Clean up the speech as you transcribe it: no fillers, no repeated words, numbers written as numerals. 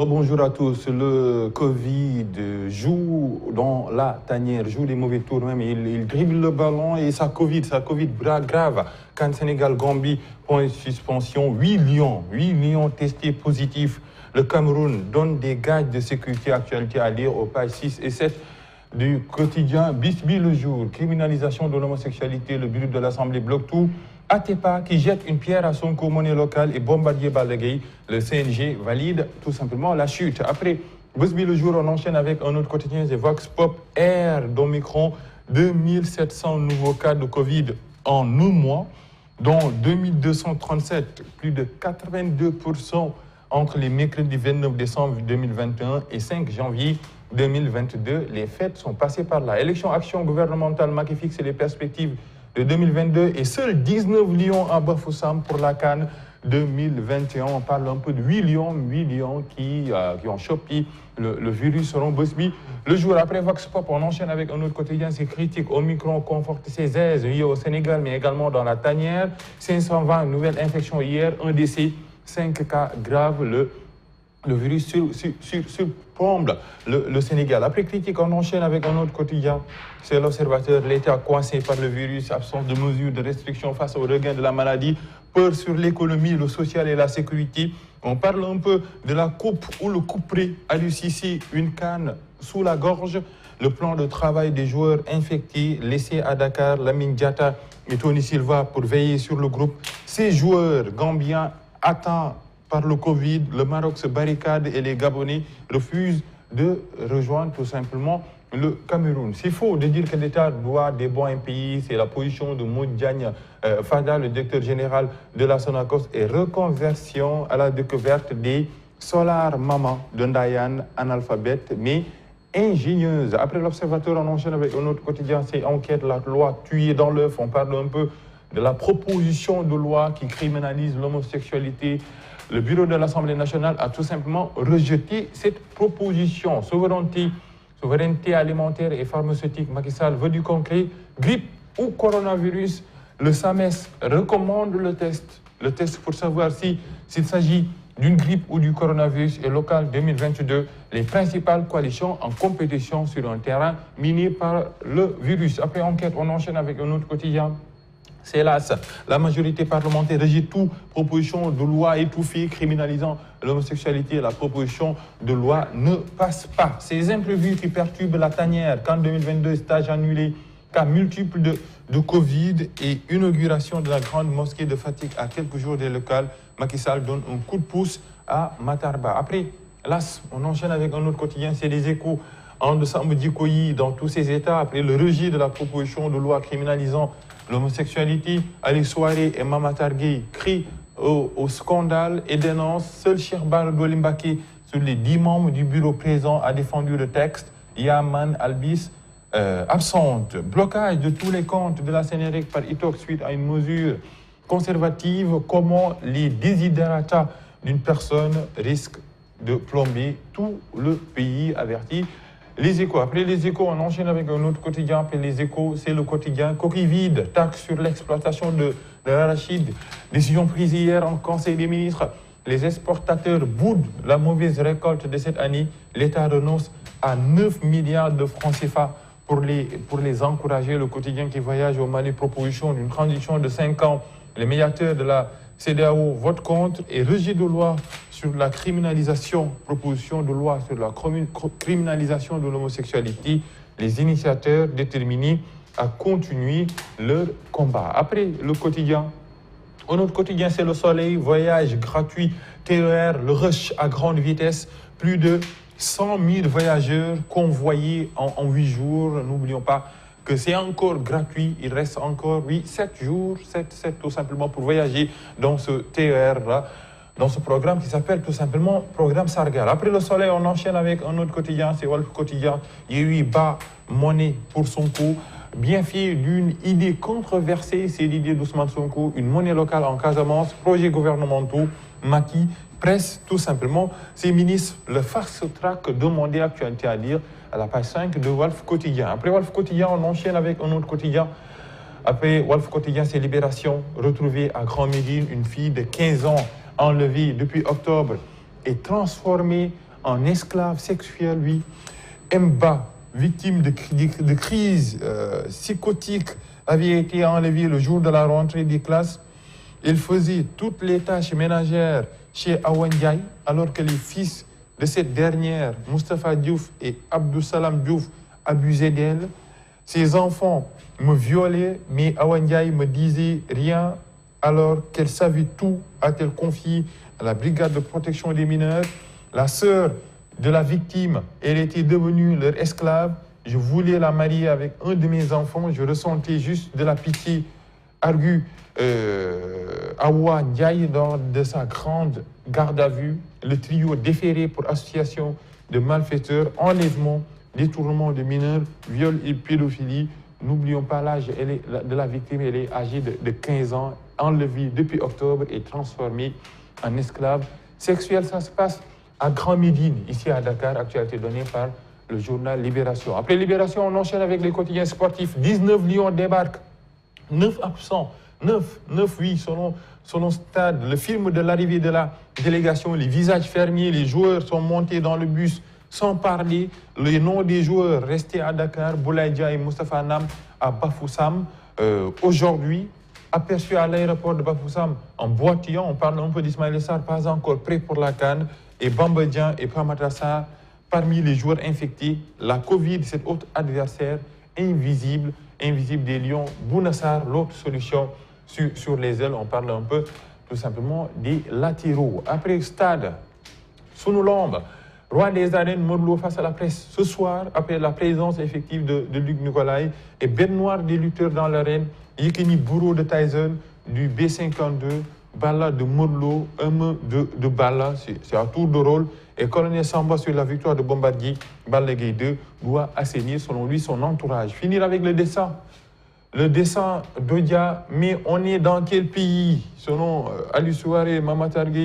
rebonjour à tous. Le Covid joue dans la tanière, joue les mauvais tours même. Il dribble le ballon et ça Covid grave. Quand Sénégal-Gambie, point de suspension, 8 lions testés positifs. Le Cameroun donne des gages de sécurité. Actualité à lire aux pages 6 et 7 du quotidien Bisby le jour. Criminalisation de l'homosexualité, le bureau de l'Assemblée bloque tout. Atepa qui jette une pierre à son monnaie locale et Bombardier Balaguer, le CNG valide tout simplement la chute. Après Bisby le jour, on enchaîne avec un autre quotidien, c'est Vox Pop Air d'Omicron, 2700 nouveaux cas de Covid en un mois, dont 2237, plus de 82% entre les mercredis 29 décembre 2021 et 5 janvier 2022. Les fêtes sont passées par là. Élection, action gouvernementale, Macky fixe les perspectives de 2022 et seuls 19 lions à Bafoussam pour la CAN 2021. On parle un peu de 8 lions qui ont chopé le virus selon Bosby. Le jour après Vox Pop, on enchaîne avec un autre quotidien, c'est critique. Omicron conforte ses aises au Sénégal, mais également dans la tanière. 520 nouvelles infections hier, un décès, 5 cas graves. Le virus surplombe le Sénégal. Après critique, on enchaîne avec un autre quotidien. C'est l'Observateur. L'État coincé par le virus, absence de mesures de restriction face au regain de la maladie, peur sur l'économie, le social et la sécurité. On parle un peu de la coupe ou le couperet à l'UCC, une canne sous la gorge. Le plan de travail des joueurs infectés laissés à Dakar, Lamine Diatta et Tony Silva pour veiller sur le groupe. Ces joueurs gambiens atteints par le Covid, le Maroc se barricade et les Gabonais refusent de rejoindre tout simplement le Cameroun. C'est faux de dire que l'État doit des bons à un pays. C'est la position de Maud Diagne Fada, le directeur général de la Sonacos, et reconversion à la découverte des Solar Maman de Ndayan, analphabète mais ingénieuse. Après l'Observateur, on enchaîne avec un autre quotidien, c'est Enquête, la loi tuée dans l'œuf. On parle un peu de la proposition de loi qui criminalise l'homosexualité. Le bureau de l'Assemblée nationale a tout simplement rejeté cette proposition. Souveraineté alimentaire et pharmaceutique, Macky Sall veut du concret. Grippe ou coronavirus, le SAMES recommande le test. Le test pour savoir s'il s'agit d'une grippe ou du coronavirus est local 2022. Les principales coalitions en compétition sur un terrain miné par le virus. Après enquête, on enchaîne avec un autre quotidien. C'est hélas, la majorité parlementaire rejette toute proposition de loi étouffée criminalisant l'homosexualité. La proposition de loi ne passe pas. Ces imprévus qui perturbent la tanière, qu'en 2022, stage annulé, cas multiples de Covid et inauguration de la grande mosquée de Fatick à quelques jours des locales, Macky Sall donne un coup de pouce à Matarba. Après, hélas, on enchaîne avec un autre quotidien, c'est les Échos. En décembre d'Ikoyi, dans tous ces États, après le rejet de la proposition de loi criminalisant l'homosexualité, Ali Soare et Mama Targué crient au scandale et dénoncent. Seul Cheikh Bara Dolly Mbacké, sur les 10 membres du bureau présent, a défendu le texte. Yaman Albis absente. Blocage de tous les comptes de la Sénélec par Itoc suite à une mesure conservative. Comment les desiderata d'une personne risquent de plomber tout le pays, averti les Échos. Après les Échos, on enchaîne avec un autre quotidien. Après les Échos, c'est le quotidien coquille vide, taxe sur l'exploitation de l'arachide. Décision prise hier en Conseil des ministres. Les exportateurs boudent la mauvaise récolte de cette année. L'État renonce à 9 milliards de francs CFA pour les encourager. Le quotidien qui voyage au Mali, proposition d'une transition de 5 ans. Les médiateurs de la CEDEAO votent contre et rejet de loi sur la criminalisation, proposition de loi sur la criminalisation de l'homosexualité. Les initiateurs déterminés à continuer leur combat. Après le quotidien, un autre quotidien, c'est Le Soleil, voyage gratuit, TER, le rush à grande vitesse, plus de 100 000 voyageurs convoyés en 8 jours. N'oublions pas que c'est encore gratuit, il reste encore, 7 jours, 7 tout simplement pour voyager dans ce TER-là, dans ce programme qui s'appelle tout simplement Programme Sargal. Après Le Soleil, on enchaîne avec un autre quotidien, c'est Walf Quotidien. Yehui bat monnaie pour Sonko. Bien fait d'une idée controversée, c'est l'idée d'Ousmane Sonko, une monnaie locale en Casamance, projets gouvernementaux, Macky presse tout simplement ses ministres. Le fast-track demandé, actualité à lire à la page 5 de Walf Quotidien. Après Walf Quotidien, on enchaîne avec un autre quotidien. Après Walf Quotidien, c'est Libération. Retrouvée à Grand Médine, une fille de 15 ans enlevée depuis octobre et transformée en esclave sexuel, lui. Mba, victime de crise psychotique, avait été enlevé le jour de la rentrée des classes. Il faisait toutes les tâches ménagères chez Awa Ndiaye, alors que les fils de cette dernière, Moustapha Diouf et Abdou Salam Diouf, abusaient d'elle. Ses enfants me violaient, mais Awa Ndiaye me disait rien alors qu'elle savait tout, a-t-elle confié à la brigade de protection des mineurs. La sœur de la victime, elle était devenue leur esclave. Je voulais la marier avec un de mes enfants. Je ressentais juste de la pitié, argue Awa Ndiaye lors de sa grande garde à vue. Le trio déféré pour association de malfaiteurs, enlèvement, détournement de mineurs, viol et pédophilie. N'oublions pas l'âge de la victime, elle est âgée de 15 ans, enlevée depuis octobre et transformée en esclave sexuelle. Ça se passe à Grand Médine, ici à Dakar, actualité donnée par le journal Libération. Après Libération, on enchaîne avec les quotidiens sportifs. 19 Lions débarquent, 9 absents, 9 oui, selon Stade. Le film de l'arrivée de la délégation, les visages fermés, les joueurs sont montés dans le bus sans parler. Les noms des joueurs restés à Dakar, Boulaïdia et Moustapha Nam à Bafoussam. Aujourd'hui, aperçu à l'aéroport de Bafoussam en boitillant, on parle un peu d'Ismaël Sarr, pas encore prêt pour la CAN, et Bambadjan et Pamatrassa, parmi les joueurs infectés, la Covid, cet autre adversaire invisible des Lions. Bounassar, l'autre solution sur les ailes, on parle un peu tout simplement des latéraux. Après Stade, Sunulombe, roi des arènes, Modou face à la presse ce soir, après la présence effective de Luc Nicolaï et bête noire des lutteurs dans l'arène, Yekini Bourreau de Tyson, du B52, Balla de Modou, de Balla, c'est un tour de rôle. Et Colonel Samba sur la victoire de Bombardier, Balla Gaye 2 doit assainir selon lui son entourage. Finir avec le dessin d'Odia, mais on est dans quel pays? Selon Ali Souare et Mama Targui,